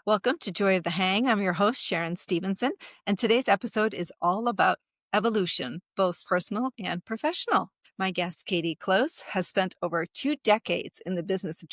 Welcome to Joy of the Hang. I'm your host, Sharon Stevenson, and today's episode is all about evolution, both personal and professional. My guest, Katie Close, has spent over 2 decades in the business of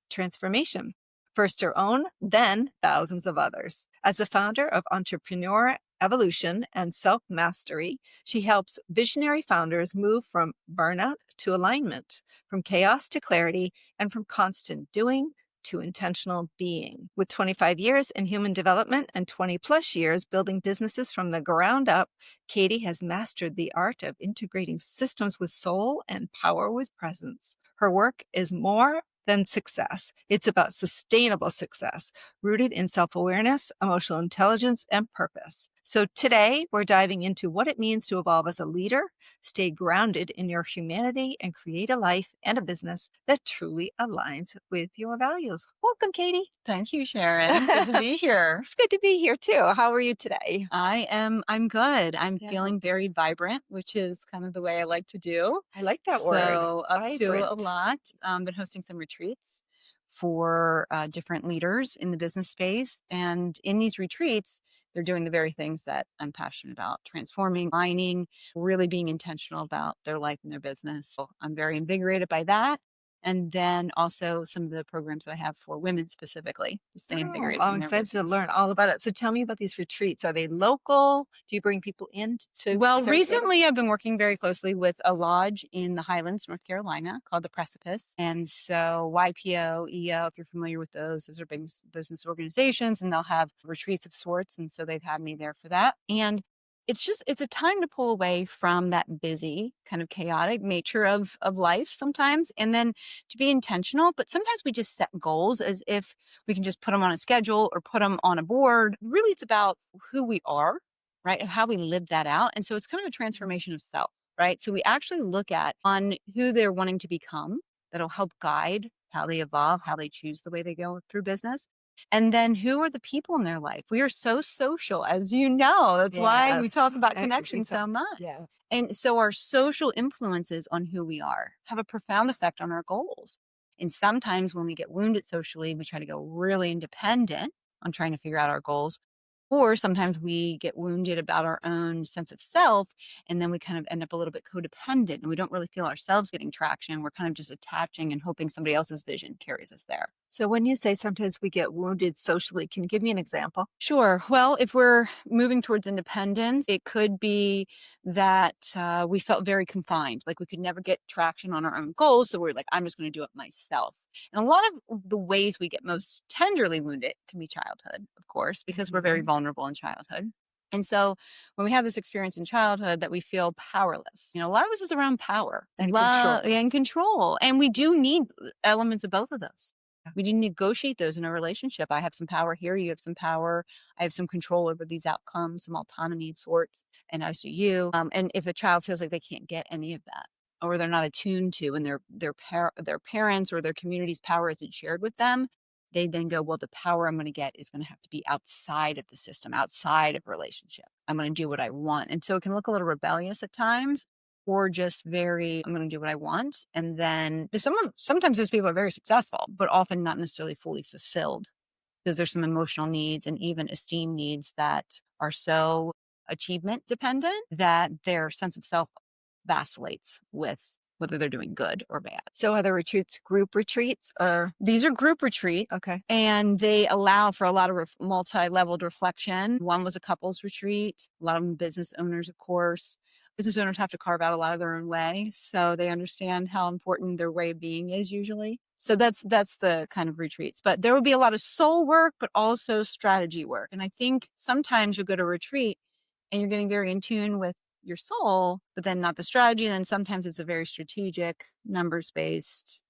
transformation. First her own, then thousands of others. As the founder of Entrepreneur Evolution and Self Mastery, she helps visionary founders move from burnout to alignment, from chaos to clarity, and from constant doing to intentional being. With 25 years in human development and 20 plus years building businesses from the ground up, Katie has mastered the art of integrating systems with soul and power with presence. Her work is more than success. It's about sustainable success, rooted in self-awareness, emotional intelligence, and purpose. So today we're diving into what it means to evolve as a leader, stay grounded in your humanity, and create a life and a business that truly aligns with your values. Welcome, Katie. Thank you, Sharon. Good to be here. It's good to be here too. How are you today? I'm good. I'm Yeah. feeling very vibrant, which is kind of the way I like to do. I like that word. So up to a Vibrant. lot. Been hosting some retreats for different leaders in the business space. And in these retreats, they're doing the very things that I'm passionate about, transforming, mining, really being intentional about their life and their business. So I'm very invigorated by that. And then also some of the programs that I have for women specifically to stay invigorated I'm in their excited to business. learn all about it. So tell me about these retreats. Are they local? Do you bring people in to Well, serve recently I've been working very closely with a lodge in the Highlands, North Carolina called the Precipice. And so YPO, EO, if you're familiar with those are big business organizations and they'll have retreats of sorts. And so they've had me there for that. And it's a time to pull away from that busy kind of chaotic nature of life sometimes. And then to be intentional, but sometimes we just set goals as if we can just put them on a schedule or put them on a board. Really, it's about who we are, right? And how we live that out. And so it's kind of a transformation of self, right? So we actually look at on who they're wanting to become that'll help guide how they evolve, how they choose the way they go through business. And then who are the people in their life? We are so social, as you know. That's why we talk about connection so much. Yeah. And so our social influences on who we are have a profound effect on our goals. And sometimes when we get wounded socially, we try to go really independent on trying to figure out our goals. Or sometimes we get wounded about our own sense of self, and then we kind of end up a little bit codependent and we don't really feel ourselves getting traction. We're kind of just attaching and hoping somebody else's vision carries us there. So when you say sometimes we get wounded socially, can you give me an example? Sure. Well, if we're moving towards independence, it could be that we felt very confined, like we could never get traction on our own goals. So we're like, I'm just going to do it myself. And a lot of the ways we get most tenderly wounded can be childhood, of course, because we're very vulnerable in childhood. And so when we have this experience in childhood that we feel powerless, a lot of this is around power And love, control. and control. And we do need elements of both of those. We need to negotiate those in a relationship. I have some power here. You have some power. I have some control over these outcomes, some autonomy of sorts, and as do you. And if the child feels like they can't get any of that, or they're not attuned to, and their parents or their community's power isn't shared with them, they then go, well, the power I'm going to get is going to have to be outside of the system, outside of relationship. I'm going to do what I want. And so it can look a little rebellious at times, or just very, I'm going to do what I want. And then sometimes those people are very successful, but often not necessarily fully fulfilled because there's some emotional needs and even esteem needs that are so achievement dependent that their sense of self vacillates with whether they're doing good or bad. So are the retreats group retreats or? These are group retreat. Okay. And they allow for a lot of multi-leveled reflection. One was a couples retreat, a lot of them business owners, of course. Business owners have to carve out a lot of their own way, so they understand how important their way of being is usually. So that's the kind of retreats. But there will be a lot of soul work, but also strategy work. And I think sometimes you'll go to a retreat and you're getting very in tune with your soul, but then not the strategy. And then sometimes it's a very strategic, numbers-based,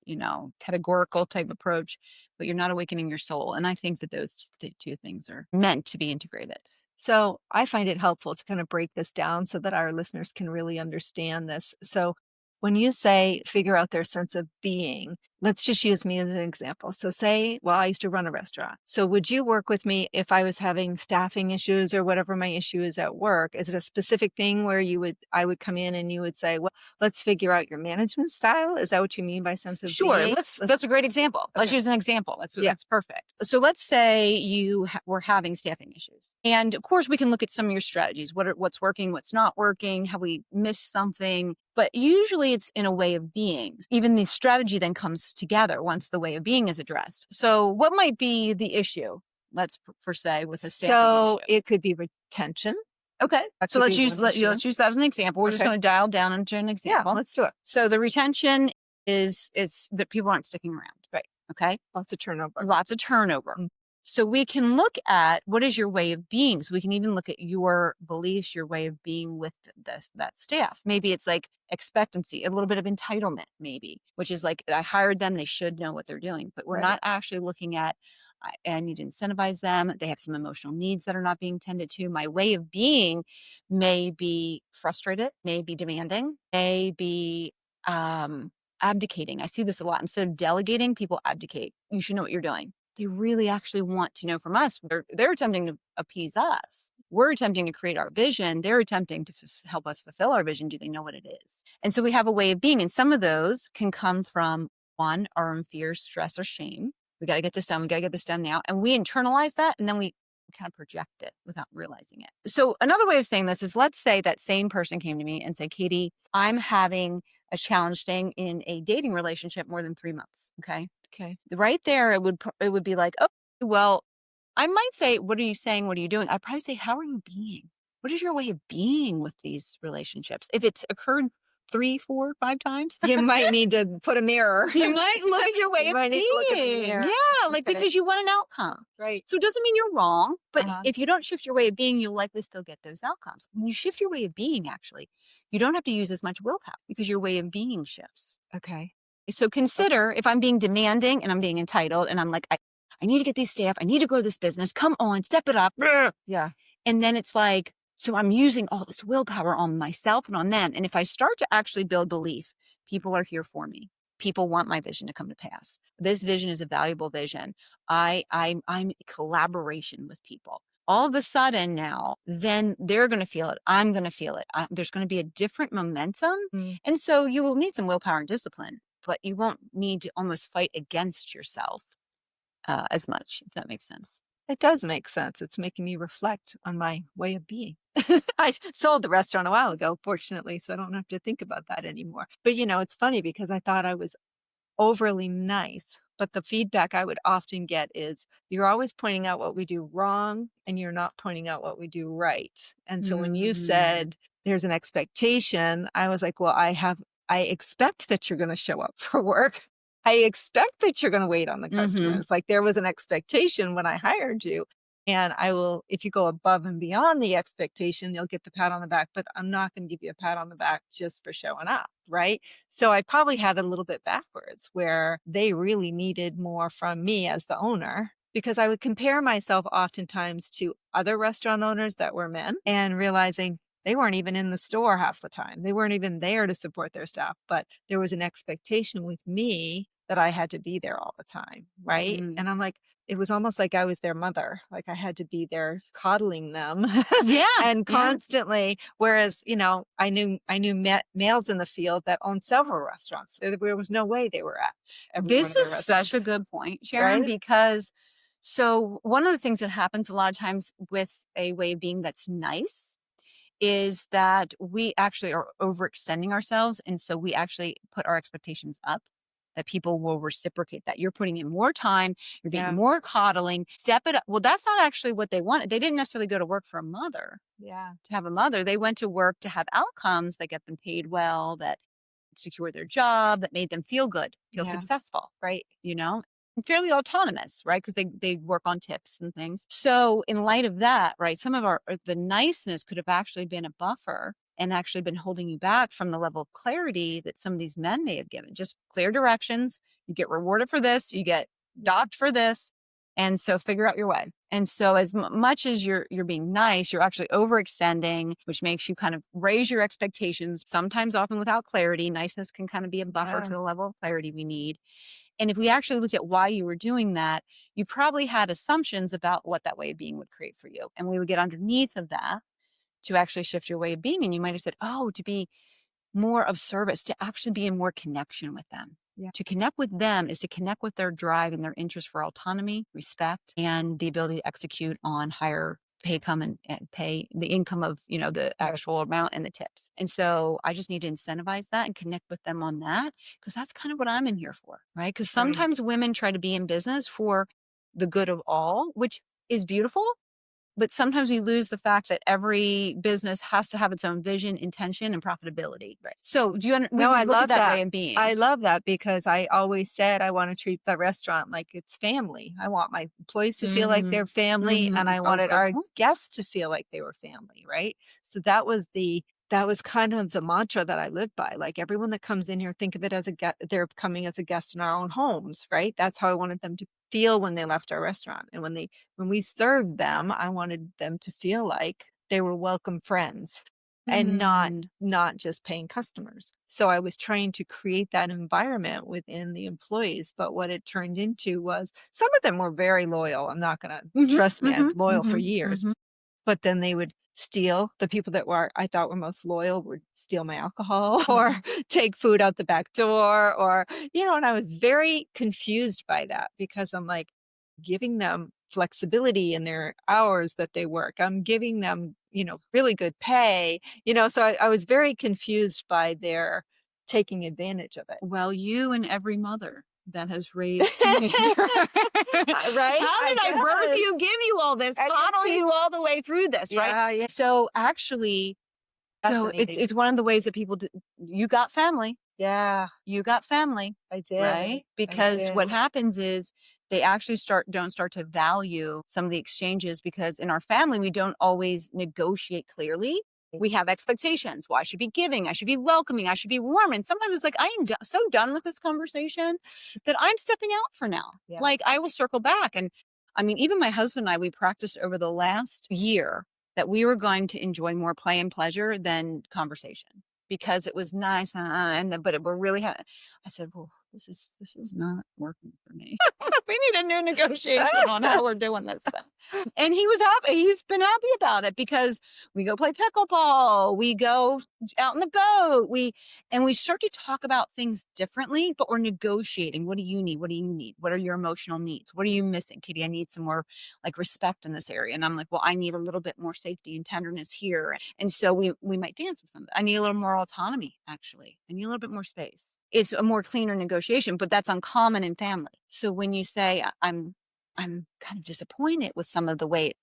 categorical type approach, but you're not awakening your soul. And I think that those two things are meant to be integrated. So I find it helpful to kind of break this down so that our listeners can really understand this. So when you say figure out their sense of being, let's just use me as an example. So say, well, I used to run a restaurant. So would you work with me if I was having staffing issues or whatever my issue is at work? Is it a specific thing where I would come in and you would say, well, let's figure out your management style? Is that what you mean by sense of Sure. being? That's a great example. Let's Okay. use an example. Yeah. That's perfect. So let's say you were having staffing issues. And of course, we can look at some of your strategies. What's working, what's not working, how we missed something. But usually it's in a way of being. Even the strategy then comes together once the way of being is addressed. So what might be the issue, let's per se, with a staffing So issue? it could be retention. Okay. That So could let's be use one issue. let's use that as an example. We're just Okay. going to dial down into an Yeah, example. let's do it. So the retention is that people aren't sticking around. Right. Okay. Lots of turnover. Lots of turnover. Mm. So we can look at what is your way of being. So we can even look at your beliefs, your way of being with that staff. Maybe it's like expectancy, a little bit of entitlement, maybe, which is like I hired them, they should know what they're doing. But we're Right. not actually looking at I need to incentivize them. They have some emotional needs that are not being tended to. My way of being may be frustrated, may be demanding, may be abdicating. I see this a lot. Instead of delegating, people abdicate. You should know what you're doing. They really actually want to know from us. They're attempting to appease us. We're attempting to create our vision. They're attempting to help us fulfill our vision. Do they know what it is? And so we have a way of being. And some of those can come from one, our own fears, stress, or shame. We got to get this done. We got to get this done now. And we internalize that. And then we kind of project it without realizing it. So another way of saying this is, let's say that same person came to me and said, Katie, I'm having a challenge staying in a dating relationship more than 3 months. Okay. Okay. Right there, it would be like, oh, well, I might say, what are you saying? What are you doing? I'd probably say, how are you being? What is your way of being with these relationships? If it's occurred 3, 4, 5 times, You might need to put a mirror. you might look at your way You of might need to look at the being. mirror. Yeah, like Okay. because you want an outcome. Right. So it doesn't mean you're wrong, but Uh-huh. if you don't shift your way of being, you'll likely still get those outcomes. When you shift your way of being, actually, you don't have to use as much willpower because your way of being shifts. Okay. So consider if I'm being demanding and I'm being entitled and I'm like, I need to get these staff. I need to grow this business. Come on, step it up. Yeah. And then it's like, so I'm using all this willpower on myself and on them. And if I start to actually build belief, people are here for me. People want my vision to come to pass. This vision is a valuable vision. I'm in collaboration with people. All of a sudden now, then they're going to feel it. I'm going to feel it. There's going to be a different momentum. Mm. And so you will need some willpower and discipline, but you won't need to almost fight against yourself as much, if that makes sense. It does make sense. It's making me reflect on my way of being. I sold the restaurant a while ago, fortunately, so I don't have to think about that anymore. But it's funny because I thought I was overly nice, but the feedback I would often get is, you're always pointing out what we do wrong and you're not pointing out what we do right. And so when you said there's an expectation, I was like, well, I expect that you're going to show up for work. I expect that you're going to wait on the customers. Like there was an expectation when I hired you. And I will, if you go above and beyond the expectation, you'll get the pat on the back, but I'm not going to give you a pat on the back just for showing up. Right. So I probably had it a little bit backwards where they really needed more from me as the owner, because I would compare myself oftentimes to other restaurant owners that were men and realizing they weren't even in the store half the time. They weren't even there to support their staff, but there was an expectation with me that I had to be there all the time. Right. And I'm like, it was almost like I was their mother. Like I had to be there coddling them and constantly. Whereas, I knew males in the field that owned several restaurants. There was no way they were at every one of This their is restaurants. such a good point, Sharon, Right? because so one of the things that happens a lot of times with a way of being that's nice is that we actually are overextending ourselves. And so we actually put our expectations up, that people will reciprocate that. You're putting in more time, you're getting more coddling, step it up. Well, that's not actually what they wanted. They didn't necessarily go to work for a mother. Yeah. To have a mother. They went to work to have outcomes that get them paid well, that secure their job, that made them feel good, feel successful, right? And fairly autonomous, right? Because they work on tips and things. So in light of that, right, some of the niceness could have actually been a buffer and actually been holding you back from the level of clarity that some of these men may have given. Just clear directions. You get rewarded for this. You get docked for this. And so figure out your way. And so as much as you're being nice, you're actually overextending, which makes you kind of raise your expectations, sometimes often without clarity. Niceness can kind of be a buffer to the level of clarity we need. And if we actually looked at why you were doing that, you probably had assumptions about what that way of being would create for you. And we would get underneath of that to actually shift your way of being. And you might have said, oh, to be more of service, to actually be in more connection with them. Yeah. To connect with them is to connect with their drive and their interest for autonomy, respect, and the ability to execute on higher pay and pay the income of, the actual amount and the tips. And so I just need to incentivize that and connect with them on that, because that's kind of what I'm in here for, right? Because sometimes women try to be in business for the good of all, which is beautiful. But sometimes we lose the fact that every business has to have its own vision, intention, and profitability. Right. So do you No, I look at love that that. way of being? I love that because I always said I want to treat the restaurant like it's family. I want my employees to feel like they're family, and I wanted good our point. guests to feel like they were family, right? So that was kind of the mantra that I lived by. Like, everyone that comes in here, think of it as they're coming as a guest in our own homes, right? That's how I wanted them to feel when they left our restaurant. And when we served them, I wanted them to feel like they were welcome friends and not just paying customers. So I was trying to create that environment within the employees. But what it turned into was, some of them were very loyal. I'm not going to, trust me, I'm loyal for years. But then they would steal. The people that I thought were most loyal would steal my alcohol or take food out the back door, or, and I was very confused by that, because I'm like, giving them flexibility in their hours that they work. I'm giving them, really good pay, so I was very confused by their taking advantage of it. Well, you and every mother that has raised teenagers. Right? How did I birth you, give you all this, coddle you all the way through this, right? Yeah. So actually, it's one of the ways that people do. You got family. Yeah, You got family. I did. Right? Because what happens is they actually don't start to value some of the exchanges, because in our family, we don't always negotiate clearly. We have expectations. Well, I should be giving. I should be welcoming. I should be warm. And sometimes it's like, I am so done with this conversation that I'm stepping out for now. Yeah. Like, I will circle back. And I mean, even my husband and I, we practiced over the last year that we were going to enjoy more play and pleasure than conversation, because it was nice. But we're really, I said, well, this is not working for me. We need a new negotiation on how we're doing this thing. And he was happy. He's been happy about it, because we go play pickleball, we go out in the boat, we start to talk about things differently, but we're negotiating. What do you need? What do you need? What are your emotional needs? What are you missing, Katie? I need some more like respect in this area. And I'm like, well, I need a little bit more safety and tenderness here. And so we might dance with something. I need a little more autonomy, actually. I need a little bit more space. It's a more cleaner negotiation, but that's uncommon in family. So when you say, I'm kind of disappointed with some of the way,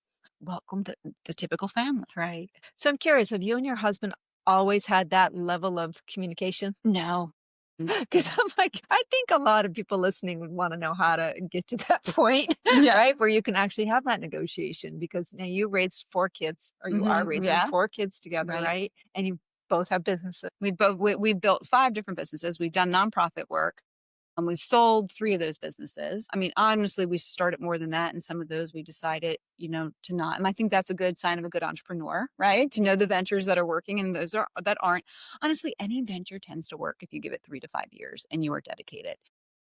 welcome to the typical family. Right. So I'm curious, have you and your husband always had that level of communication? No. Because I'm like, I think a lot of people listening would want to know how to get to that point, right? Where you can actually have that negotiation, because now you raised 4 kids, or you are raising 4 kids together, right? And you both have businesses. We've built 5 different businesses. We've done nonprofit work. And we've sold 3 of those businesses. I mean, honestly, we started more than that. And some of those we decided, to not. And I think that's a good sign of a good entrepreneur, right? To know the ventures that are working and those that aren't. Honestly, any venture tends to work if you give it 3 to 5 years and you are dedicated.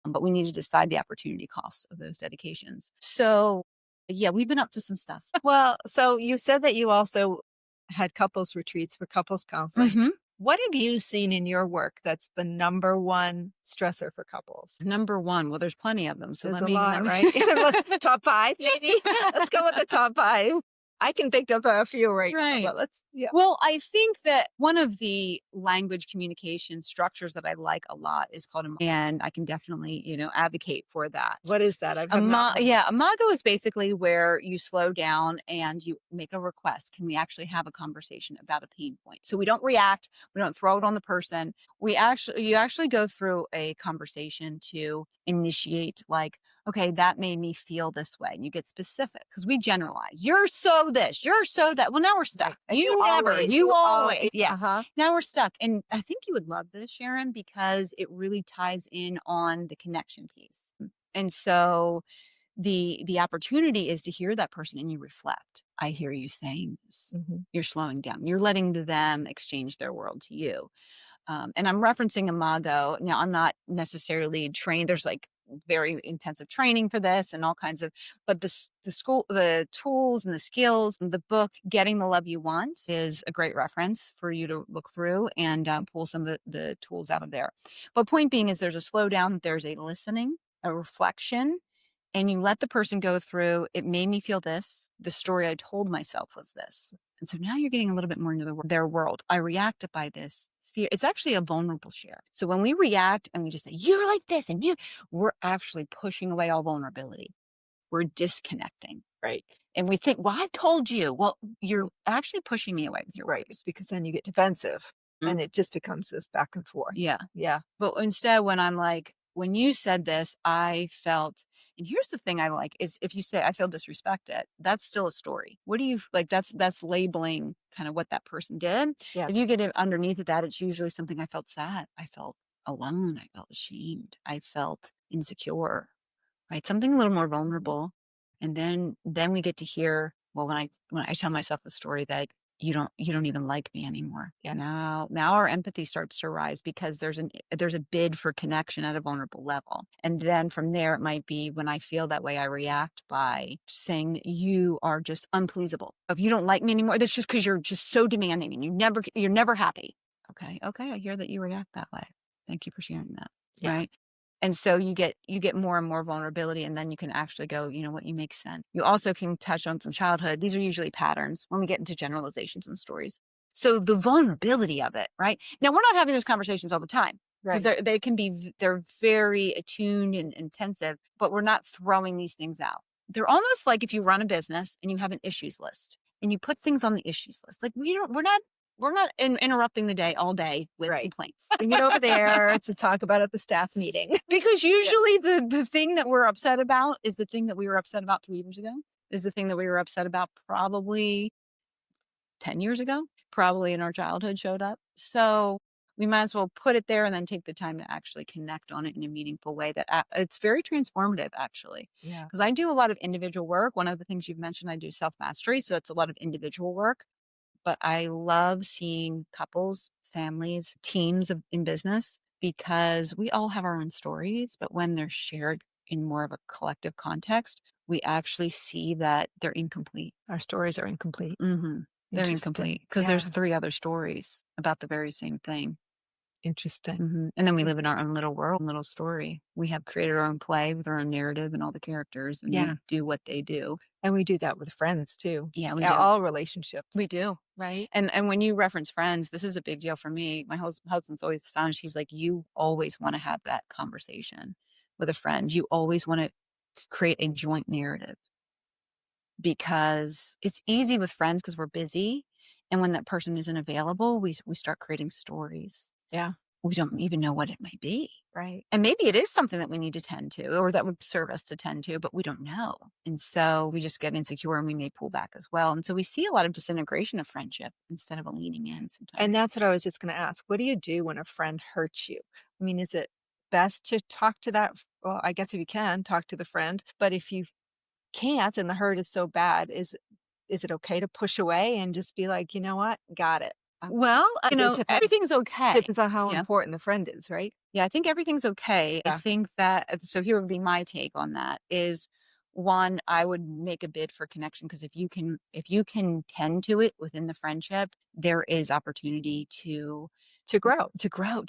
But we need to decide the opportunity costs of those dedications. So yeah, we've been up to some stuff. Well, so you said that you also had couples retreats for couples counseling. What have you seen in your work that's the number one stressor for couples? Number one, well, there's plenty of them. So there's a lot, right? Let's top 5, maybe. Let's go with the top 5. I can think of a few right now, but Well, I think that one of the language communication structures that I like a lot is called and I can definitely, advocate for that. What is that? Imago is basically where you slow down and you make a request. Can we actually have a conversation about a pain point? So we don't react. We don't throw it on the person. You actually go through a conversation to initiate, like, okay, that made me feel this way. And you get specific, because we generalize. You're so this, you're so that. Well, now we're stuck. You always. Yeah. Now we're stuck. And I think you would love this, Sharon, because it really ties in on the connection piece. And so the opportunity is to hear that person and you reflect. I hear you saying this. You're slowing down. You're letting them exchange their world to you. And I'm referencing Imago. Now, I'm not necessarily trained. There's like very intensive training for this and all kinds of, but the tools and the skills, and the book Getting the Love You Want is a great reference for you to look through and pull some of the tools out of there. But point being is there's a slowdown, there's a listening, a reflection, and you let the person go through, it made me feel this. The story I told myself was this. And so now you're getting a little bit more into their world. I reacted by this fear. It's actually a vulnerable share. So when we react and we just say, you're like this, and we're actually pushing away all vulnerability. We're disconnecting. Right. And we think, well, I told you. Well, you're actually pushing me away with your Right. words. Because then you get defensive Mm. and it just becomes this back and forth. Yeah. Yeah. But instead, when I'm like, when you said this, I felt, and here's the thing I like is if you say I feel disrespected, that's still a story. What do you like? That's labeling kind of what that person did. Yeah. If you get it underneath of that, it's usually something I felt sad. I felt alone. I felt ashamed. I felt insecure, right? Something a little more vulnerable. And then we get to hear, well, when I tell myself the story that you don't even like me anymore. Yeah. Now our empathy starts to rise because there's a bid for connection at a vulnerable level. And then from there, it might be when I feel that way, I react by saying that you are just unpleasable. If you don't like me anymore, that's just because you're just so demanding and you're never happy. Okay, I hear that you react that way. Thank you for sharing that. Yeah. Right. And so you get more and more vulnerability, and then you can actually go, you know what, you make sense. You also can touch on some childhood. These are usually patterns when we get into generalizations and stories. So the vulnerability of it, right? Now, we're not having those conversations all the time because Right. they're very attuned and intensive, but we're not throwing these things out. They're almost like if you run a business and you have an issues list and you put things on the issues list. Like we're not interrupting the day all day with Right. complaints. Bring it over there to talk about at the staff meeting. Because usually the thing that we're upset about is the thing that we were upset about 3 years ago, is the thing that we were upset about probably 10 years ago, probably in our childhood showed up. So we might as well put it there and then take the time to actually connect on it in a meaningful way that it's very transformative, actually. Yeah. Because I do a lot of individual work. One of the things you've mentioned, I do self-mastery. So it's a lot of individual work. But I love seeing couples, families, teams in business because we all have our own stories. But when they're shared in more of a collective context, we actually see that they're incomplete. Our stories are incomplete. Mm-hmm. They're Interesting. incomplete because there's 3 other stories about the very same thing. Interesting. Mm-hmm. And then we live in our own little world, little story. We have created our own play with our own narrative and all the characters, and they do what they do. And we do that with friends too. Yeah, we do. do. All relationships. We do. Right. And when you reference friends, this is a big deal for me. My husband's always astonished. He's like, you always want to have that conversation with a friend. You always want to create a joint narrative because it's easy with friends because we're busy. And when that person isn't available, we start creating stories. Yeah. We don't even know what it might be. Right. And maybe it is something that we need to tend to or that would serve us to tend to, but we don't know. And so we just get insecure and we may pull back as well. And so we see a lot of disintegration of friendship instead of a leaning in sometimes. And that's what I was just going to ask. What do you do when a friend hurts you? I mean, is it best to talk to that? Well, I guess if you can, talk to the friend. But if you can't and the hurt is so bad, is it okay to push away and just be like, you know what? Got it. Well, everything's okay. Depends on how important the friend is, right? Yeah, I think everything's okay. Yeah. I think that, so here would be my take on that is, one, I would make a bid for connection because if you can tend to it within the friendship, there is opportunity to grow.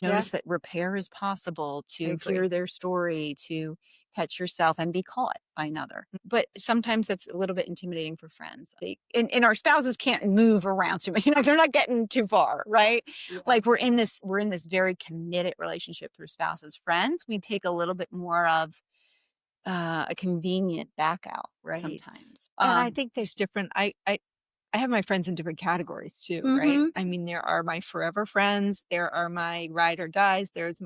Notice that repair is possible, to hear their story, to catch yourself and be caught by another. But sometimes that's a little bit intimidating for friends. And our spouses can't move around too much. They're not getting too far, right? Yeah. Like we're in this very committed relationship through spouses. Friends, we take a little bit more of a convenient back out sometimes. And I think there's different, I have my friends in different categories too, right? I mean, there are my forever friends. There are my ride or dies. There's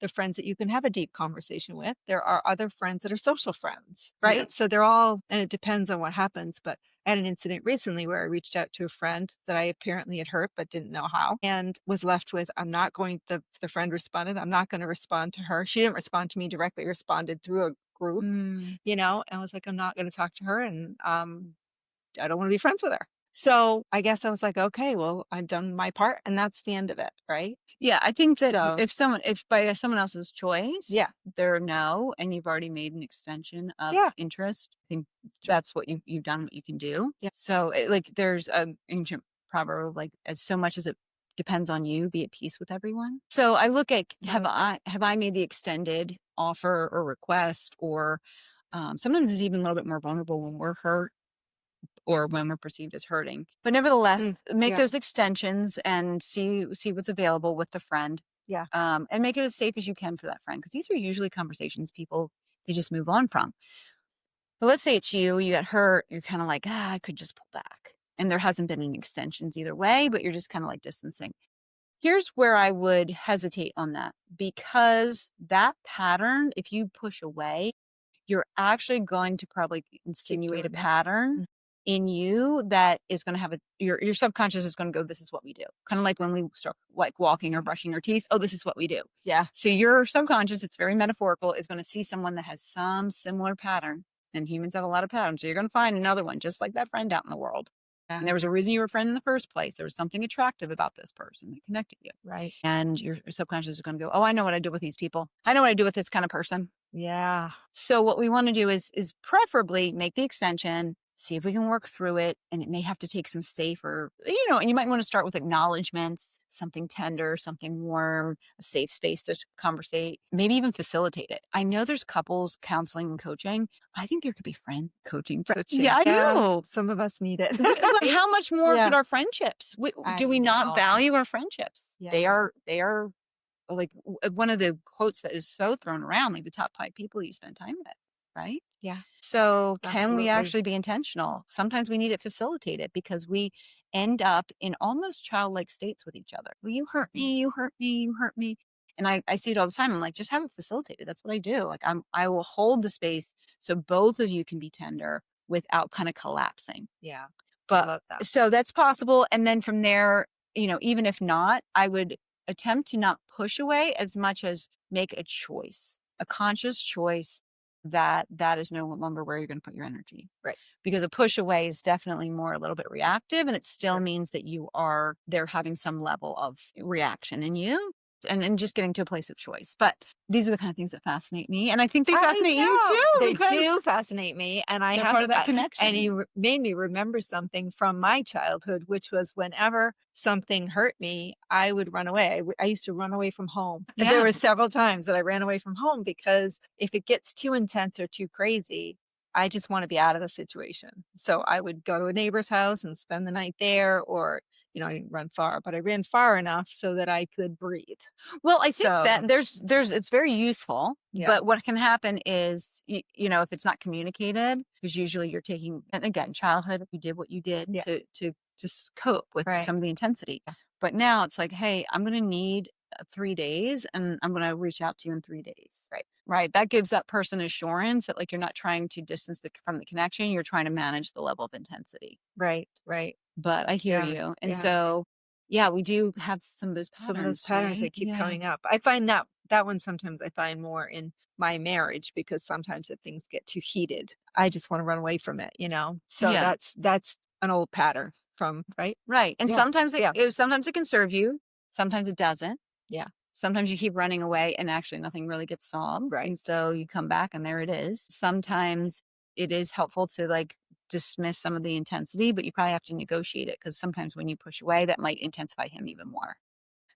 the friends that you can have a deep conversation with. There are other friends that are social friends, right? Yeah. So they're all, and it depends on what happens. But I had an incident recently where I reached out to a friend that I apparently had hurt, but didn't know how, and was left with, the friend responded, I'm not going to respond to her. She didn't respond to me directly, responded through a group, and I was like, I'm not going to talk to her. And, I don't want to be friends with her. So I guess I was like, okay, well, I've done my part and that's the end of it, right? Yeah, I think that So if by someone else's choice, yeah, they're no, and you've already made an extension of yeah, interest, I think sure. that's what you've done what you can do. Yeah, So, like, there's a ancient proverb, like, as so much as it depends on you, be at peace with everyone. So I look at right. have I made the extended offer or request, or sometimes it's even a little bit more vulnerable when we're hurt or when we're perceived as hurting. But nevertheless, Mm, make yeah, those extensions and see what's available with the friend, yeah, and make it as safe as you can for that friend, because these are usually conversations people they just move on from. But let's say it's you got hurt, you're kind of like, I could just pull back, and there hasn't been any extensions either way, but you're just kind of like distancing. Here's where I would hesitate on that, because that pattern, if you push away, you're actually going to probably keep insinuate a doing it. pattern Mm, in you that is going to have your subconscious is going to go, this is what we do. Kind of like when we start like walking or brushing our teeth. Oh, this is what we do. yeah, So your subconscious, it's very metaphorical, is going to see someone that has some similar pattern. And humans have a lot of patterns. So you're going to find another one just like that friend out in the world. yeah, And there was a reason you were a friend in the first place. There was something attractive about this person that connected you. right. And your subconscious is going to go, oh, I know what I do with these people. I know what I do with this kind of person. Yeah, So what we want to do is preferably make the extension, see if we can work through it. And it may have to take some safer, and you might want to start with acknowledgments, something tender, something warm, a safe space to conversate, maybe even facilitate it. I know there's couples counseling and coaching. I think there could be friend coaching too. coaching. Yeah, I Yeah, do. some of us need it. Like, how much more Yeah, could our friendships? I Do we not know. value our friendships? Yeah, They are like one of the quotes that is so thrown around, like the top 5 people you spend time with, right? yeah, So can we absolutely. actually be intentional? Sometimes we need it facilitated because we end up in almost childlike states with each other. Well, you hurt me, you hurt me, you hurt me. And I see it all the time. I'm like, just have it facilitated. That's what I do. Like I will hold the space so both of you can be tender without kind of collapsing. Yeah, I But love that. so that's possible. And then from there, even if not, I would attempt to not push away as much as make a choice, a conscious choice that is no longer where you're going to put your energy. Right. Because a push away is definitely more a little bit reactive, and it still Sure. means that they're having some level of reaction in you, and just getting to a place of choice. But these are the kind of things that fascinate me. And I think they I fascinate you know. too, They because do fascinate me, and I they're have part of that and connection. you made me remember something from my childhood, which was whenever something hurt me, I would run away. I used to run away from home. And there Yeah. were several times that I ran away from home because if it gets too intense or too crazy, I just want to be out of the situation. So I would go to a neighbor's house and spend the night there, or I didn't run far, but I ran far enough so that I could breathe. Well, I think So that there's it's very useful, yeah, but what can happen is if it's not communicated, because usually you're taking, and again, childhood, you did what you did yeah, to just cope with right. some of the intensity. Yeah. But now it's like, hey, I'm going to need 3 days, and I'm going to reach out to you in 3 days. Right. Right. That gives that person assurance that, like, you're not trying to distance from the connection. You're trying to manage the level of intensity. Right, right. But I hear Yeah, you. And yeah. so, yeah, we do have some of those Some of those patterns, patterns right? that keep Yeah. coming up. I find that one sometimes I find more in my marriage because sometimes if things get too heated, I just want to run away from it. So Yeah. that's an old pattern from right? Right. And Yeah. Yeah. sometimes it can serve you, sometimes it doesn't. Yeah. Sometimes you keep running away and actually nothing really gets solved. Right. And so you come back and there it is. Sometimes it is helpful to, like, dismiss some of the intensity, but you probably have to negotiate it, because sometimes when you push away, that might intensify him even more.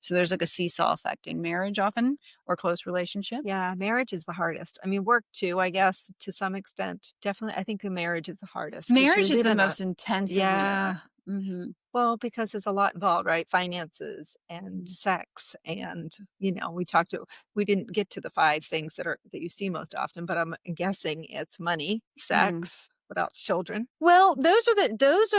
So there's like a seesaw effect in marriage often, or close relationship. Yeah, marriage is the hardest. I mean, work too, I guess, to some extent. Definitely, I think the marriage is the hardest 'cause you Marriage is live the in a most intensive yeah. mirror. Well, because there's a lot involved, right? Finances and sex and, we didn't get to the 5 things that you see most often, but I'm guessing it's money, Mhm. sex, what else? Children. Well, those are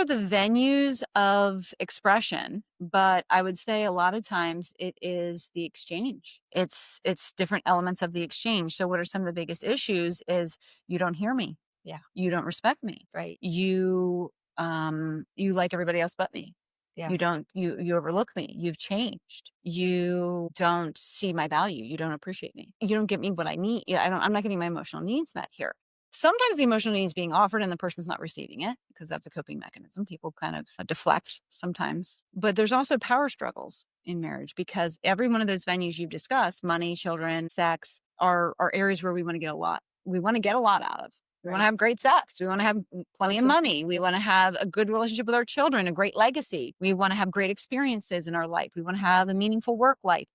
the venues of expression, but I would say a lot of times it is the exchange. It's different elements of the exchange. So what are some of the biggest issues is you don't hear me. Yeah, You don't respect me. right. You like everybody else but me. Yeah, You overlook me. You've changed. You don't see my value. You don't appreciate me. You don't get me what I need. Yeah, I'm not getting my emotional needs met here. Sometimes the emotional need is being offered and the person's not receiving it because that's a coping mechanism. People kind of deflect sometimes. But there's also power struggles in marriage because every one of those venues you've discussed, money, children, sex, are areas where we want to get a lot. We want to get a lot out of. We want to have great sex. We want to have plenty of money. We want to have a good relationship with our children, a great legacy. We want to have great experiences in our life. We want to have a meaningful work life.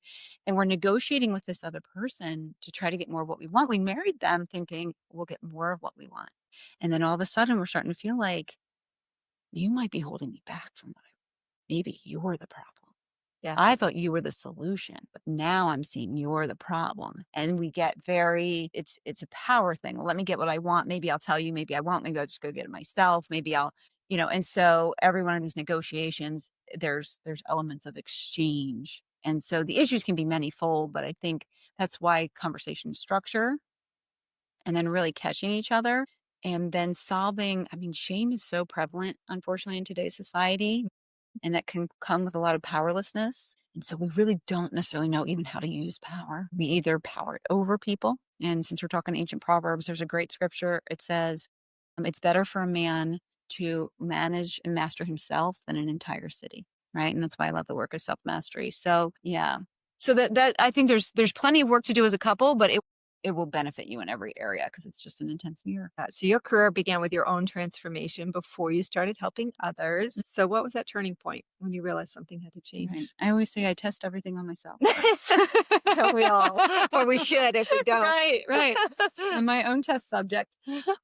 And we're negotiating with this other person to try to get more of what we want. We married them thinking we'll get more of what we want. And then all of a sudden we're starting to feel like you might be holding me back from what maybe you're the problem. Yeah. I thought you were the solution, but now I'm seeing you're the problem. And we get it's a power thing. Well, let me get what I want. Maybe I'll tell you, maybe I won't. Maybe I'll just go get it myself. Maybe I'll, and so every one of these negotiations, there's elements of exchange. And so the issues can be manyfold, but I think that's why conversation structure and then really catching each other and then solving. I mean, shame is so prevalent, unfortunately, in today's society. And that can come with a lot of powerlessness. And so we really don't necessarily know even how to use power. We either power it over people. And since we're talking ancient proverbs, there's a great scripture. It says, it's better for a man to manage and master himself than an entire city. Right. And that's why I love the work of self-mastery. So yeah. So that I think there's plenty of work to do as a couple, but it will benefit you in every area because it's just an intense mirror. So your career began with your own transformation before you started helping others. So what was that turning point when you realized something had to change? Right. I always say I test everything on myself. Don't we all? Or we should if we don't. Right. I'm my own test subject.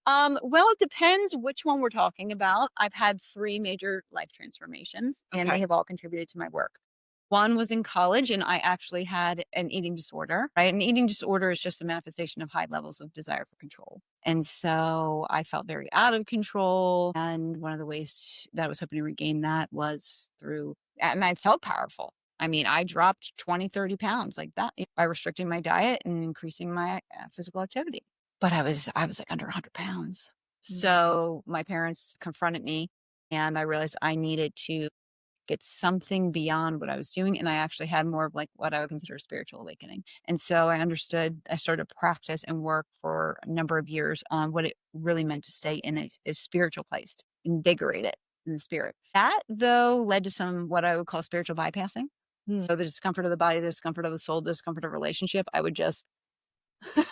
Well, it depends which one we're talking about. I've had 3 major life transformations and they have all contributed to my work. One was in college and I actually had an eating disorder, right? An eating disorder is just a manifestation of high levels of desire for control. And so I felt very out of control. And one of the ways that I was hoping to regain that was and I felt powerful. I mean, I dropped 20, 30 pounds like that by restricting my diet and increasing my physical activity. But I was like under 100 pounds. So my parents confronted me and I realized I needed to get something beyond what I was doing. And I actually had more of like what I would consider a spiritual awakening. And so I started to practice and work for a number of years on what it really meant to stay in a spiritual place, invigorate it in the spirit. That though led to some, what I would call spiritual bypassing. So the discomfort of the body, the discomfort of the soul, the discomfort of relationship, I would just do a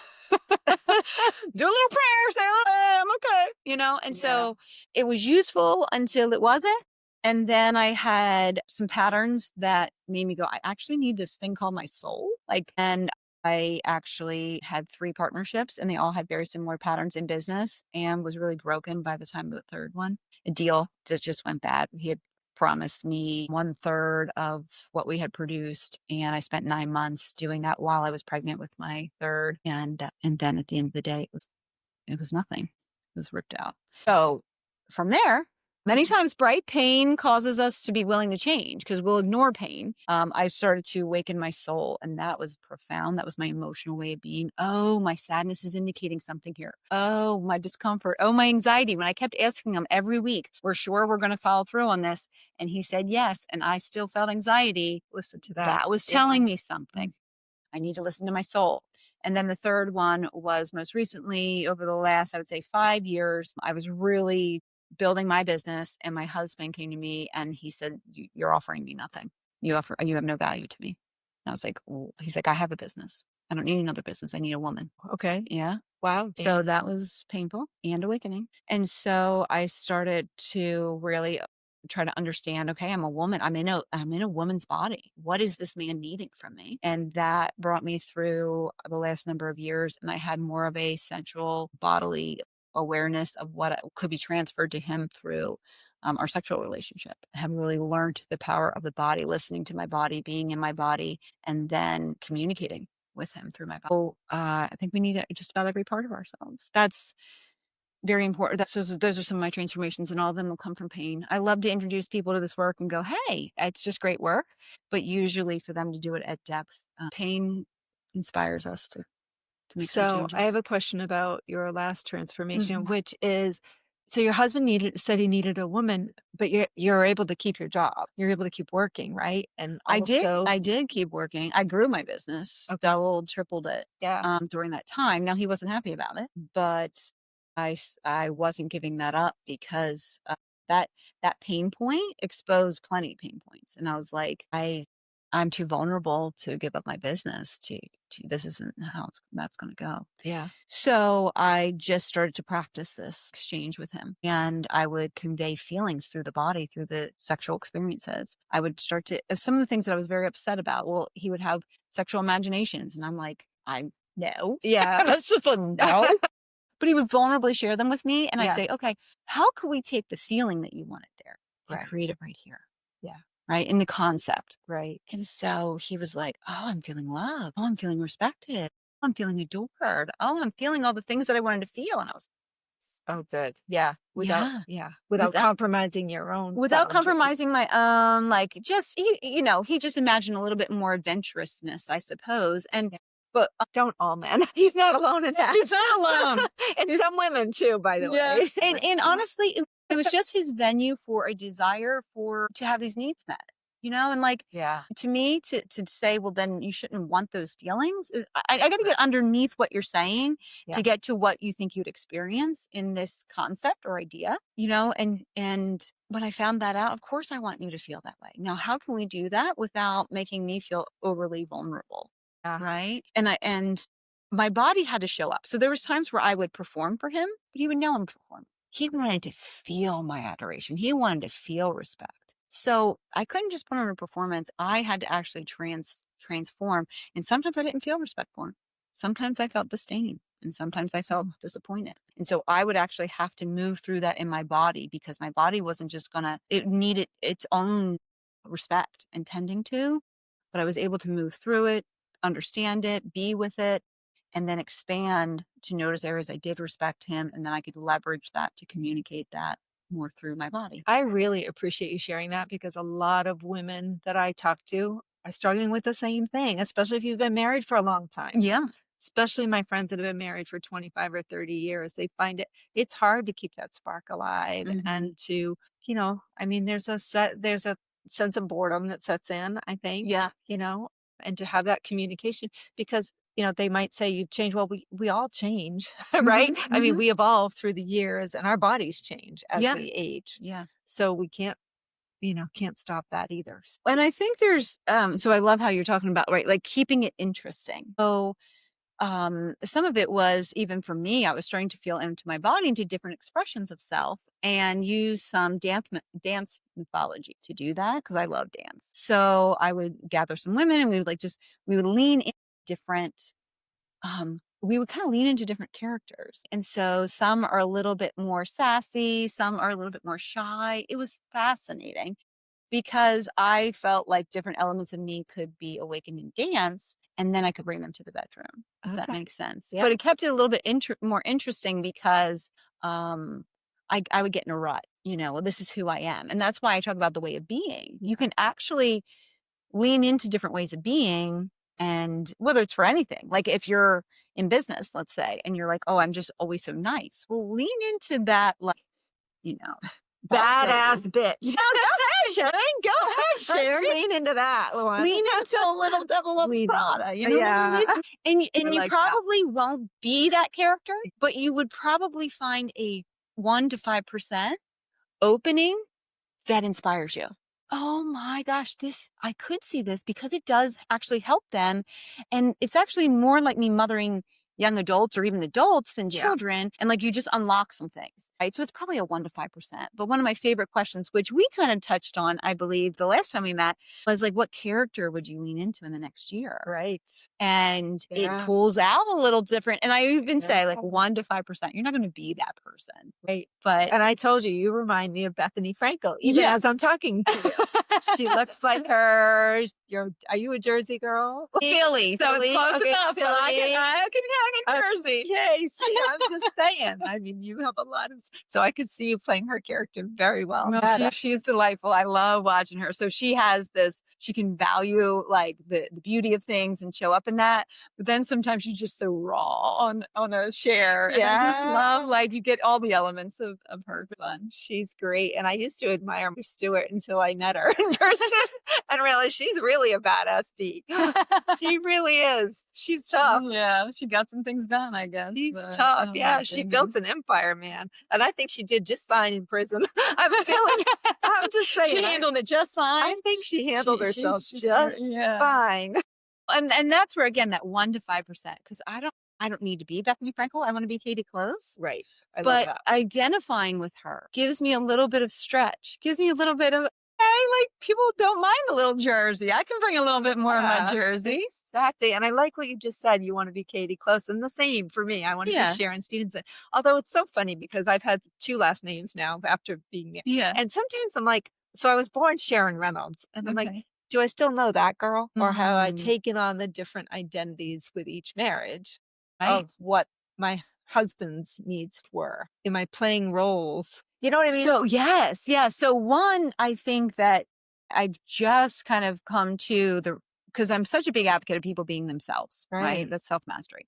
little prayer, say, oh, I'm okay, and so it was useful until it wasn't. And then I had some patterns that made me go, I actually need this thing called my soul. And I actually had 3 partnerships and they all had very similar patterns in business and was really broken by the time of the 3rd one. A deal that just went bad. He had promised me 1/3 of what we had produced. And I spent 9 months doing that while I was pregnant with my 3rd. And then at the end of the day, it was nothing. It was ripped out. So from there, many times, bright pain causes us to be willing to change because we'll ignore pain. I started to awaken my soul, and that was profound. That was my emotional way of being. Oh, my sadness is indicating something here. Oh, my discomfort. Oh, my anxiety. When I kept asking him every week, we're sure we're going to follow through on this. And he said yes. And I still felt anxiety. Listen to that. That was telling me something. I need to listen to my soul. And then the 3rd one was most recently over the last, I would say 5 years, I was really building my business and my husband came to me and he said, you're offering me nothing. You have no value to me. And I was like, well, he's like, I have a business. I don't need another business. I need a woman. Okay. Yeah. Wow. So that was painful and awakening. And so I started to really try to understand, okay, I'm a woman. I'm in a woman's body. What is this man needing from me? And that brought me through the last number of years. And I had more of a sensual bodily awareness of what could be transferred to him through our sexual relationship. I have really learned the power of the body, listening to my body, being in my body, and then communicating with him through my body. So I think we need just about every part of ourselves. That's very important. Those are some of my transformations, and all of them will come from pain. I love to introduce people to this work and go, hey, it's just great work. But usually for them to do it at depth, pain inspires us to make some changes. I have a question about your last transformation, which is, so your husband said he needed a woman, but you're able to keep your job. You're able to keep working, right? And also, I did keep working. I grew my business, doubled, tripled it. Yeah. During that time. Now he wasn't happy about it, but I wasn't giving that up because that that pain point exposed plenty of pain points, and I was like, I'm too vulnerable to give up my business. To this isn't how that's going to go. Yeah. So I just started to practice this exchange with him, and I would convey feelings through the body, through the sexual experiences. I would start to some of the things that I was very upset about. Well, he would have sexual imaginations, and I'm like, I no, Yeah. that's just a no. But he would vulnerably share them with me, and I'd Yeah. say, okay, how could we take the feeling that you wanted there and Right. create it right here? Yeah. Right. In the concept. Right. And so he was like, oh, I'm feeling love. Oh, I'm feeling respected. Oh, I'm feeling adored. Oh, I'm feeling all the things that I wanted to feel. And I was, Oh, good. Yeah. Without without compromising your own without boundaries. compromising my own, like just, he just imagined a little bit more adventurousness, I suppose. And, but Don't all men. He's not alone in that. he's not alone. And some women too, by the Yeah. way. And honestly, it was just his venue for a desire to have these needs met, and like, Yeah. to me, to say, well, then you shouldn't want those feelings is, I got to get underneath what you're saying to get to what you think you'd experience in this concept or idea, and when I found that out, of course, I want you to feel that way. Now, how can we do that without making me feel overly vulnerable? Yeah. Right. And my body had to show up. So there was times where I would perform for him, but he would know I'm performing. He wanted to feel my adoration. He wanted to feel respect. So I couldn't just put on a performance. I had to actually transform. And sometimes I didn't feel respect for him. Sometimes I felt disdain. And sometimes I felt disappointed. And so I would actually have to move through that in my body, because my body wasn't just it needed its own respect and tending to, but I was able to move through it, understand it, be with it, and then expand to notice areas I did respect him. And then I could leverage that to communicate that more through my body. I really appreciate you sharing that, because a lot of women that I talk to are struggling with the same thing, especially if you've been married for a long time. Yeah. Especially my friends that have been married for 25 or 30 years. They find it's hard to keep that spark alive, and to, there's a sense of boredom that sets in, I think. Yeah. And to have that communication, because they might say you've changed. Well, we all change, right? I mean, we evolve through the years, and our bodies change as we age. Yeah. So we can't stop that either. And I think there's, so I love how you're talking about, right, like keeping it interesting. So some of it was, even for me, I was starting to feel into my body, into different expressions of self, and use some dance mythology to do that, because I love dance. So I would gather some women, and we would lean in different, we would kind of lean into different characters. And so some are a little bit more sassy, some are a little bit more shy. It was fascinating, because I felt like different elements of me could be awakened in dance, and then I could bring them to the bedroom. If that makes sense. Yeah. But it kept it a little bit more interesting, because I would get in a rut, well, this is who I am. And that's why I talk about the way of being. You can actually lean into different ways of being, and whether it's for anything, like if you're in business, let's say, and you're like, oh, I'm just always so nice. Well, lean into that, like, badass bitch. No, go ahead, Sharon. Go ahead, Sharon. Lean into that, Lauren. Lean into a little Devil Wears Prada. Yeah. And you like probably won't be that character, but you would probably find a 1 to 5% opening that inspires you. Oh my gosh, I could see this, because it does actually help them. And it's actually more like me mothering young adults, or even adults, than children. And like, you just unlock some things, right? So it's probably a 1 to 5%. But one of my favorite questions, which we kind of touched on, I believe, the last time we met, was like, what character would you lean into in the next year? Right. And it pulls out a little different. And I even say like 1 to 5%, you're not going to be that person. Right. But, and I told you remind me of Bethany Frankel, even as I'm talking to you. She looks like her. Are you a Jersey girl? Philly. So it's close enough. Philly. I can hang in Jersey. Okay, see, I'm just saying. I mean, you have a lot of elements. So I could see you playing her character very well. Well, she's delightful. I love watching her. So she has this, she can value like the beauty of things and show up in that. But then sometimes she's just so raw on a share. And I just love like you get all the elements of her fun. She's great. And I used to admire Stewart until I met her in person and realized she's really a badass bee. She really is. She's tough. She got some things done, I guess. She's tough. Yeah, she built an empire, man. And I think she did just fine in prison. I'm just saying. She handled it just fine. I think she handled herself just fine. And that's where, again, that 1 to 5%, because I don't need to be Bethany Frankel. I want to be Katie Close. Right. But identifying with her gives me a little bit of stretch, gives me a little bit of, hey, like people don't mind a little jersey. I can bring a little bit more of my jersey. Exactly. And I like what you just said. You want to be Katie Close. And the same for me. I want to be Sharon Stevenson. Although it's so funny because I've had 2 last names now after being there. Yeah. And sometimes I'm like, so I was born Sharon Reynolds. And I'm like, do I still know that girl? Or have I taken on the different identities with each marriage of what my husband's needs were? Am I playing roles? You know what I mean? So yes. Yeah. So one, I think that I've just kind of come to because I'm such a big advocate of people being themselves, right? That's self-mastery.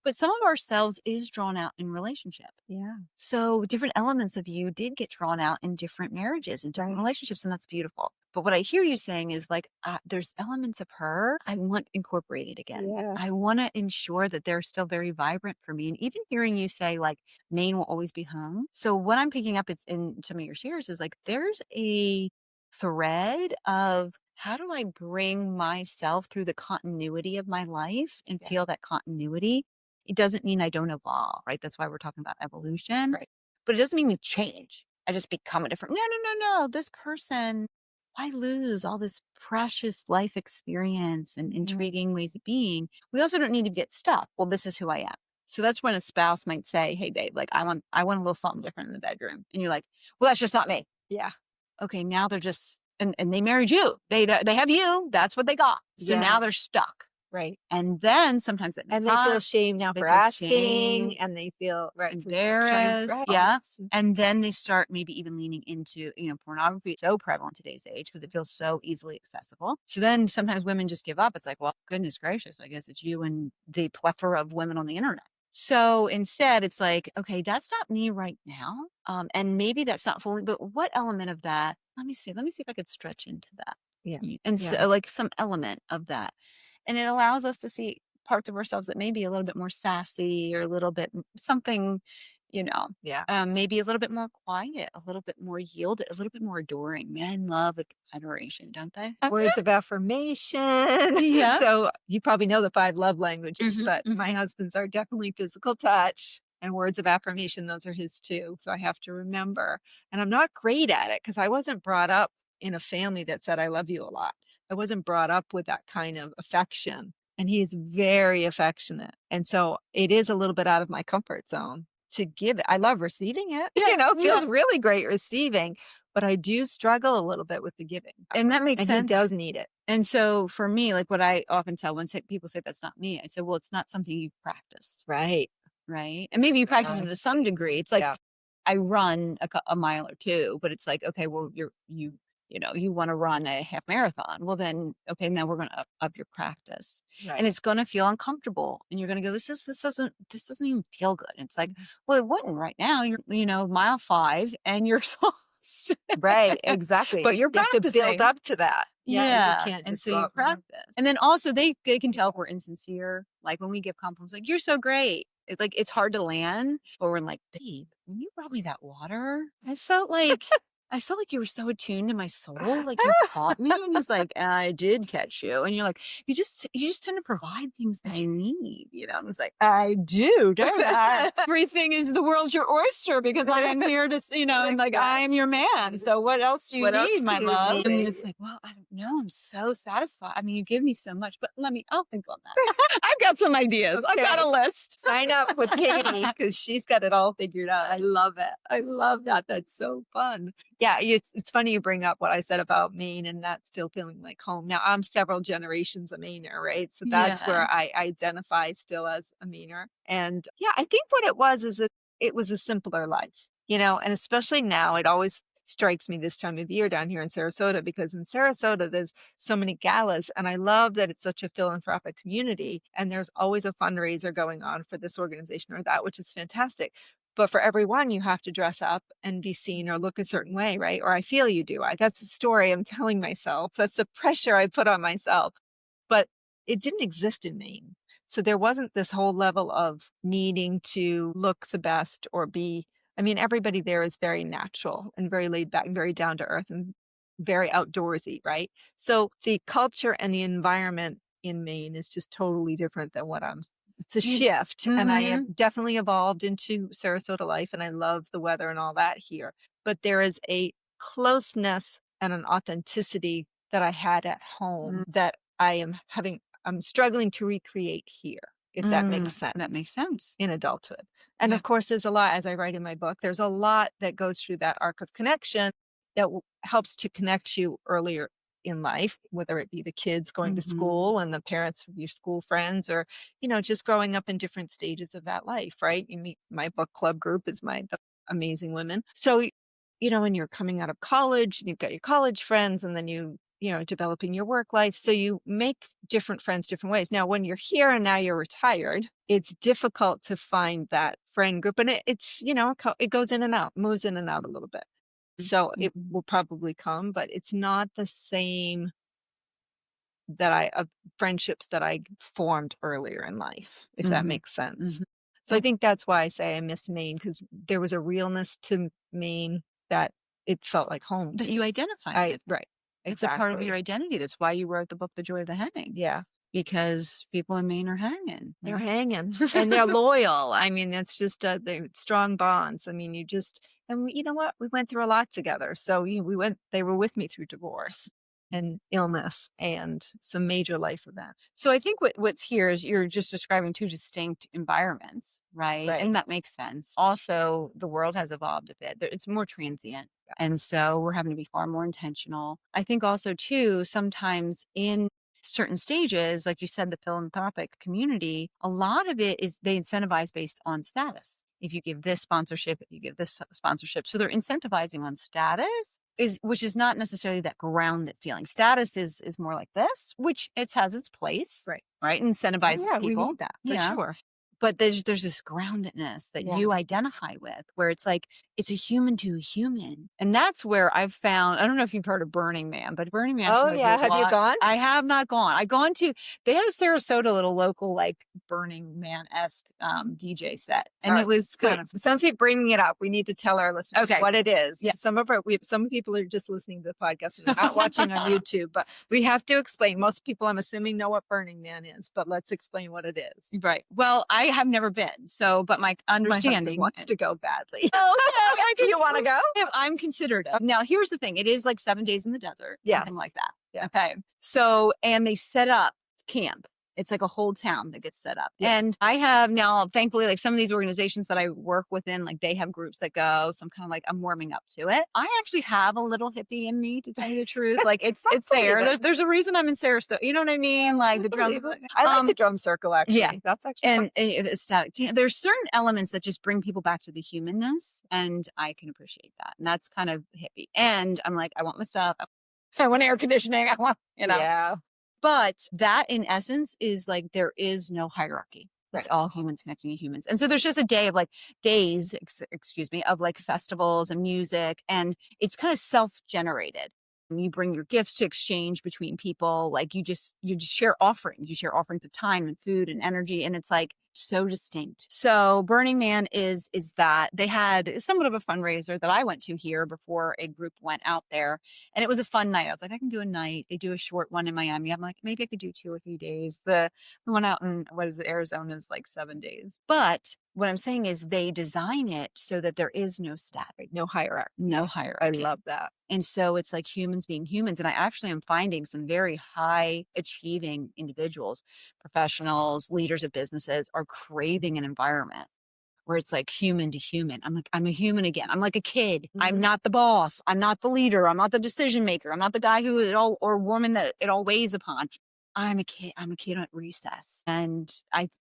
But some of ourselves is drawn out in relationship. Yeah. So different elements of you did get drawn out in different marriages and different relationships, and that's beautiful. But what I hear you saying is like, there's elements of her I want incorporated again. Yeah. I want to ensure that they're still very vibrant for me. And even hearing you say like, Maine will always be home. So what I'm picking up in some of your shares is like, there's a thread of how do I bring myself through the continuity of my life and feel that continuity? It doesn't mean I don't evolve, right? That's why we're talking about evolution. Right. But it doesn't mean you change. I just become a different. No. This person, why lose all this precious life experience and intriguing ways of being? We also don't need to get stuck. Well, this is who I am. So that's when a spouse might say, hey, babe, like I want a little something different in the bedroom. And you're like, well, that's just not me. Yeah. Okay, now they're just, and they married you. They have you. That's what they got. So now they're stuck. Right. And then sometimes they feel shame now for asking, and they feel embarrassed. Yeah. And then they start maybe even leaning into, pornography is so prevalent today's age because it feels so easily accessible. So then sometimes women just give up. It's like, well, goodness gracious, I guess it's you and the plethora of women on the internet. So instead it's like, okay, that's not me right now. And maybe that's not fully, but what element of that? Let me see if I could stretch into that. Yeah. And so like some element of that. And it allows us to see parts of ourselves that may be a little bit more sassy or a little bit something, maybe a little bit more quiet, a little bit more yielded, a little bit more adoring. Men love adoration, don't they? Words of affirmation. Yeah. So you probably know the 5 love languages, but my husband's are definitely physical touch and words of affirmation. Those are his too. So I have to remember. And I'm not great at it because I wasn't brought up in a family that said, I love you a lot. I wasn't brought up with that kind of affection, and he's very affectionate. And so it is a little bit out of my comfort zone to give it. I love receiving it. It feels really great receiving, but I do struggle a little bit with the giving. And that makes sense. He does need it. And so for me, like what I often tell when people say that's not me, I said, well, it's not something you've practiced. Right. Right. And maybe you practice it to some degree. It's like I run a mile or 2, but it's like, okay, well, you want to run a half marathon. Well, then, okay, now we're going to up your practice, and it's going to feel uncomfortable, and you're going to go, this doesn't even feel good. And it's like, well, it wouldn't right now. You're, mile 5, and you're exhausted. Right, exactly. But you're practicing. You have to build up to that. Yeah, you can't and just so you practice. And then also they can tell if we're insincere. Like when we give compliments, like you're so great. It's hard to land, or we're like, babe, when you brought me that water, I felt like you were so attuned to my soul. Like you caught me. And he's like, I did catch you. And you're like, you just tend to provide things that I need, And it's like, I do, don't I? Everything is the world's your oyster because I am here to, and like, I am your man. So what else do you need, my love? And it's like, well, I don't know. I'm so satisfied. I mean, you give me so much, but I'll think on that. I've got some ideas. Okay. I've got a list. Sign up with Katie because she's got it all figured out. I love it. I love that. That's so fun. Yeah, it's funny you bring up what I said about Maine and that still feeling like home. Now, I'm several generations a Mainer, right? So that's where I identify still as a Mainer. And I think what it was is it was a simpler life. And especially now, it always strikes me this time of year down here in Sarasota, because in Sarasota, there's so many galas, and I love that it's such a philanthropic community, and there's always a fundraiser going on for this organization or that, which is fantastic. But for everyone, you have to dress up and be seen or look a certain way, right? Or I feel you do. That's the story I'm telling myself. That's the pressure I put on myself. But it didn't exist in Maine. So there wasn't this whole level of needing to look the best or be, I mean, everybody there is very natural and very laid back and very down to earth and very outdoorsy, right? So the culture and the environment in Maine is just totally different than it's a shift. And I have definitely evolved into Sarasota life, and I love the weather and all that here. But there is a closeness and an authenticity that I had at home that I'm struggling to recreate here, if that makes sense. That makes sense. In adulthood. And of course, there's a lot, as I write in my book, there's a lot that goes through that arc of connection that helps to connect you earlier in life, whether it be the kids going to school and the parents of your school friends, or, just growing up in different stages of that life, right? You meet my book club group is the amazing women. So, when you're coming out of college and you've got your college friends, and then developing your work life. So you make different friends different ways. Now, when you're here and now you're retired, it's difficult to find that friend group. And it's, it goes in and out, moves in and out a little bit. So it will probably come, but it's not the same of friendships that I formed earlier in life, if that makes sense. So I think that's why I say I miss Maine, because there was a realness to Maine that it felt like home. That you identify with. Right. It's a part of your identity. That's why you wrote the book, The Joy of the Hanging. Yeah. Because people in Maine are hanging. They're hanging and they're loyal. I mean, it's just they're strong bonds. I mean, you know what? We went through a lot together. So they were with me through divorce and illness and some major life event. So I think what's here is you're just describing two distinct environments, right? And that makes sense. Also, the world has evolved a bit. It's more transient. And so we're having to be far more intentional. I think also too, sometimes in certain stages, like you said, the philanthropic community, a lot of it is they incentivize based on status. If you give this sponsorship, if you give this sponsorship. So they're incentivizing on status, which is not necessarily that grounded feeling. Status is more like this, which it has its place. Right. Incentivizes people. We need that for sure. But there's this groundedness that you identify with, where it's like, it's a human to a human. And that's where I've found, I don't know if you've heard of Burning Man, but Burning Man. Oh yeah. Have you gone? I have not gone. They had a Sarasota little local, like Burning Man-esque DJ set. And it was good. Since we're bringing it up, we need to tell our listeners what it is. Yeah. Some people are just listening to the podcast and they're not watching on YouTube, but we have to explain. Most people, I'm assuming, know what Burning Man is, but let's explain what it is. Right. Well, I have never been. But my understanding wants to go badly. Okay. Do you want to go? I'm considered. Now, here's the thing. It is like 7 days in the desert, something like that. Yeah. Okay. So, and they set up camp. It's like a whole town that gets set up. Yeah. And I have now, thankfully, like some of these organizations that I work within, like they have groups that go. So I'm kind of like, I'm warming up to it. I actually have a little hippie in me, to tell you the truth. Like it's there. There's a reason I'm in Sarasota. You know what I mean? Like the drum. I like the drum circle, actually. Yeah. That's actually and it's static. There's certain elements that just bring people back to the humanness. And I can appreciate that. And that's kind of hippie. And I'm like, I want my stuff. I want air conditioning. I want, Yeah. But that in essence is like, there is no hierarchy. It's all humans connecting to humans. And so there's just a day of like of like festivals and music. And it's kind of self-generated. You bring your gifts to exchange between people. Like you just share offerings. You share offerings of time and food and energy. And it's like so distinct. So Burning Man is that they had somewhat of a fundraiser that I went to here before a group went out there. And it was a fun night. I was like, I can do a night. They do a short one in Miami. I'm like, maybe I could do 2 or 3 days. The one out in, Arizona is like 7 days. But what I'm saying is they design it so that there is no static. No hierarchy. No hierarchy. I love that. And so it's like humans being humans. And I actually am finding some very high achieving individuals, professionals, leaders of businesses are craving an environment where it's like human to human. I'm like, I'm a human again. I'm like a kid. I'm not the boss. I'm not the leader. I'm not the decision maker. I'm not the guy or woman that it all weighs upon. I'm a kid at recess. And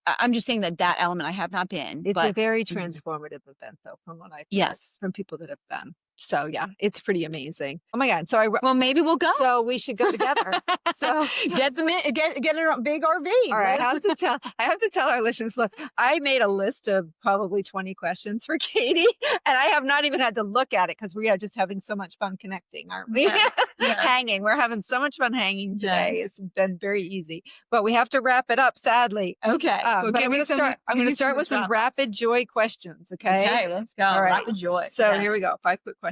I'm just saying that element I have not been. It's a but very transformative event, though, from what I've heard yes. from people that have been. So yeah, it's pretty amazing. Oh my God. So Well, maybe we'll go. so we should go together. So get a big RV. All right, I have to tell our listeners, look, I made a list of probably 20 questions for Katie, and I have not even had to look at it because we are just having so much fun connecting, aren't we? Yeah. Hanging. We're having so much fun hanging today. Yes. It's been very easy, but we have to wrap it up, sadly. Okay. But I'm going to start with some rapid joy questions. Okay. Okay, let's go. All right. Rapid joy. So here we go. 5 quick questions.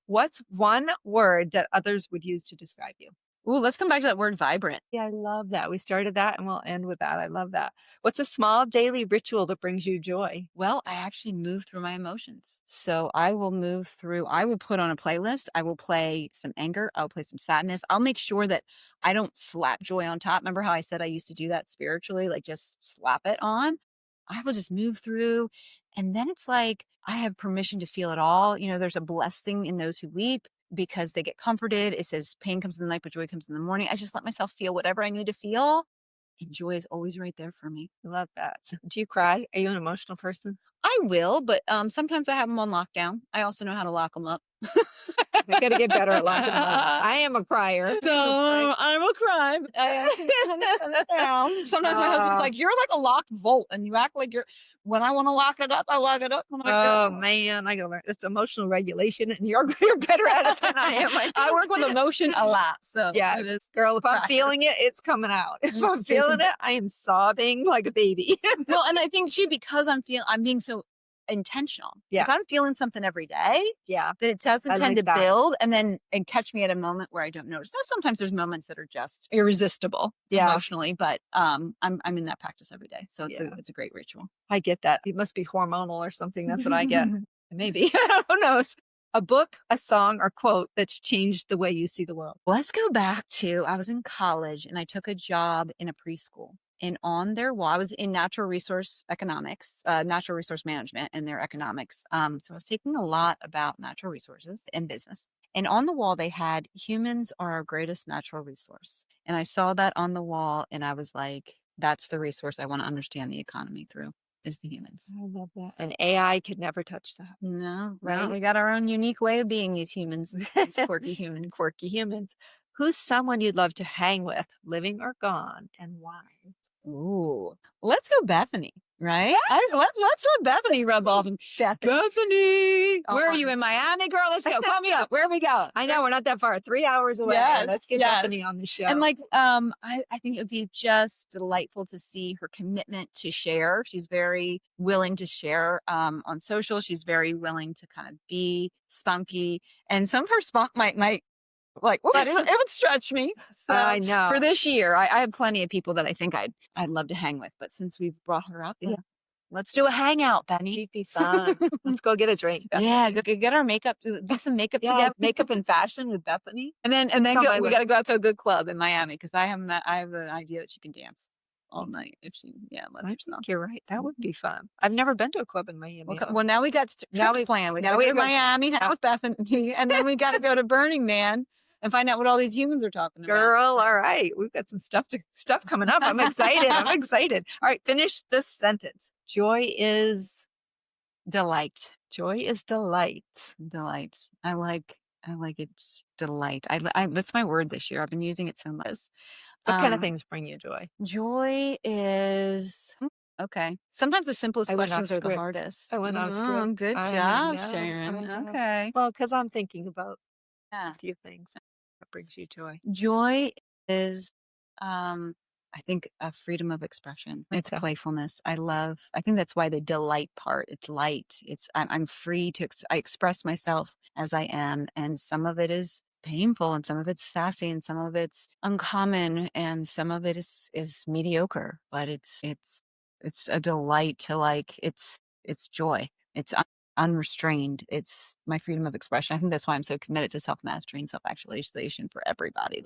What's one word that others would use to describe you? Ooh, let's come back to that word vibrant. Yeah, I love that. We started that and we'll end with that. I love that. What's a small daily ritual that brings you joy? Well, I actually move through my emotions. So I will put on a playlist. I will play some anger. I'll play some sadness. I'll make sure that I don't slap joy on top. Remember how I said I used to do that spiritually, like just slap it on? I will just move through. And then it's like I have permission to feel it all. There's a blessing in those who weep, because they get comforted. It says pain comes in the night, but joy comes in the morning. I just let myself feel whatever I need to feel. And joy is always right there for me. I love that. Do you cry? Are you an emotional person? I will, but sometimes I have them on lockdown. I also know how to lock them up. I got to get better at locking them up. I am a crier. So I will cry. But I have to kind of shut it down. Sometimes my husband's like, you're like a locked vault, and you act like when I want to lock it up, I lock it up. Man, I got to learn. It's emotional regulation, and you're better at it than I am. I work with emotion a lot. So yeah, it is. Girl, if I'm feeling it, it's coming out. If I'm feeling it, I am sobbing like a baby. No, and I think too, because I'm being so intentional. Yeah. If I'm feeling something every day, then it doesn't tend to build and catch me at a moment where I don't notice. Now, sometimes there's moments that are just irresistible emotionally, but I'm in that practice every day. So it's a great ritual. I get that. It must be hormonal or something. That's what I get. Maybe. Who knows? A book, a song, or quote that's changed the way you see the world. Let's go back to, I was in college and I took a job in a preschool. And on their wall, I was in natural resource economics, natural resource management and their economics. So I was taking a lot about natural resources and business. And on the wall, they had humans are our greatest natural resource. And I saw that on the wall and I was like, that's the resource I want to understand the economy through, is the humans. I love that. And AI could never touch that. No, right? Well, we got our own unique way of being these humans, these quirky humans. Quirky humans. Who's someone you'd love to hang with, living or gone, and why? Ooh, let's go Bethany, right? Let's let Bethany rub off. Bethany, where are you, in Miami, girl? Let's go. Call me up. Where are we going? I know we're not that far. 3 hours away. Yes, Let's get Bethany on the show. And I think it would be just delightful to see her commitment to share. She's very willing to share on social. She's very willing to kind of be spunky, and some of her spunk might but it would stretch me. So I know. For this year, I have plenty of people that I think I'd love to hang with. But since we've brought her up, let's do a hangout, Benny. She'd be fun. Let's go get a drink. Bethany. Yeah, go get our makeup. Do some makeup together. Makeup and fashion with Bethany. And then we got to go out to a good club in Miami because I have an idea that she can dance all night if she lets herself. You're right. That would be fun. I've never been to a club in Miami. Well, now we got trips planned. We got to go to Miami, hang out with Bethany, and then we got to go to Burning Man and find out what all these humans are talking about. Girl, all right. We've got some stuff coming up. I'm excited. I'm excited. All right, finish this sentence. Joy is delight. Joy is delight. Delight. I like it's delight. I that's my word this year. I've been using it so much. What kind of things bring you joy? Joy is okay. Sometimes the simplest questions are the hardest. I went off script. Good job, Sharon. Okay. Well, because I'm thinking about a few things that brings you joy. Joy is, I think, a freedom of expression. It's playfulness. I think that's why the delight part. It's light. I'm free to I express myself as I am, and some of it is painful and some of it's sassy and some of it's uncommon and some of it is mediocre, but it's a delight to it's joy. It's unrestrained. It's my freedom of expression. I think that's why I'm so committed to self-mastery and self-actualization for everybody.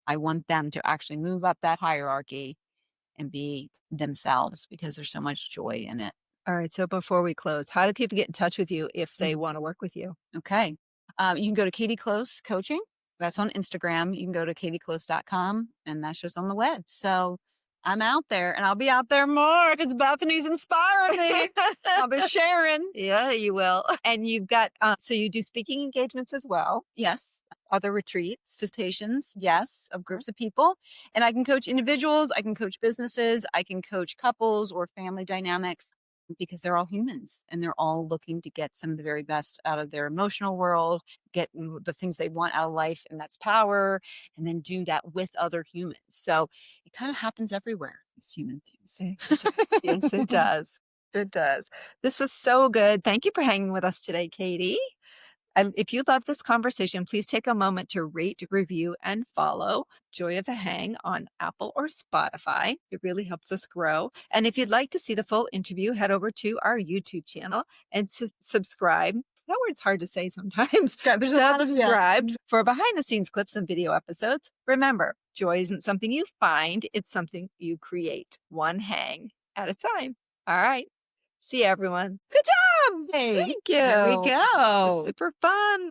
I want them to actually move up that hierarchy and be themselves because there's so much joy in it. All right. So before we close, how do people get in touch with you if they want to work with you? Okay. You can go to Katie Close Coaching That's on Instagram. You can go to katieclose.com, and that's just on the web. So I'm out there, and I'll be out there more because Bethany's inspiring me. I'll be sharing. Yeah, you will. And you've got, so you do speaking engagements as well, Yes. other retreats. Visitations, yes, of groups of people. And I can coach individuals, I can coach businesses, I can coach couples or family dynamics because they're all humans and they're all looking to get some of the very best out of their emotional world, get the things they want out of life, and that's power, and then do that with other humans. So it kind of happens everywhere, these human things. Yes, it does. It does. This was so good. Thank you for hanging with us today, Katie. And if you love this conversation, please take a moment to rate, review, and follow Joy of the Hang on Apple or Spotify. It really helps us grow. And if you'd like to see the full interview, head over to our YouTube channel and subscribe. That word's hard to say sometimes. There's a lot of Subscribe for behind the scenes clips and video episodes. Remember, joy isn't something you find, it's something you create, one hang at a time. All right. See you, everyone. Good job. Hey, Thank you. there we go. Super fun.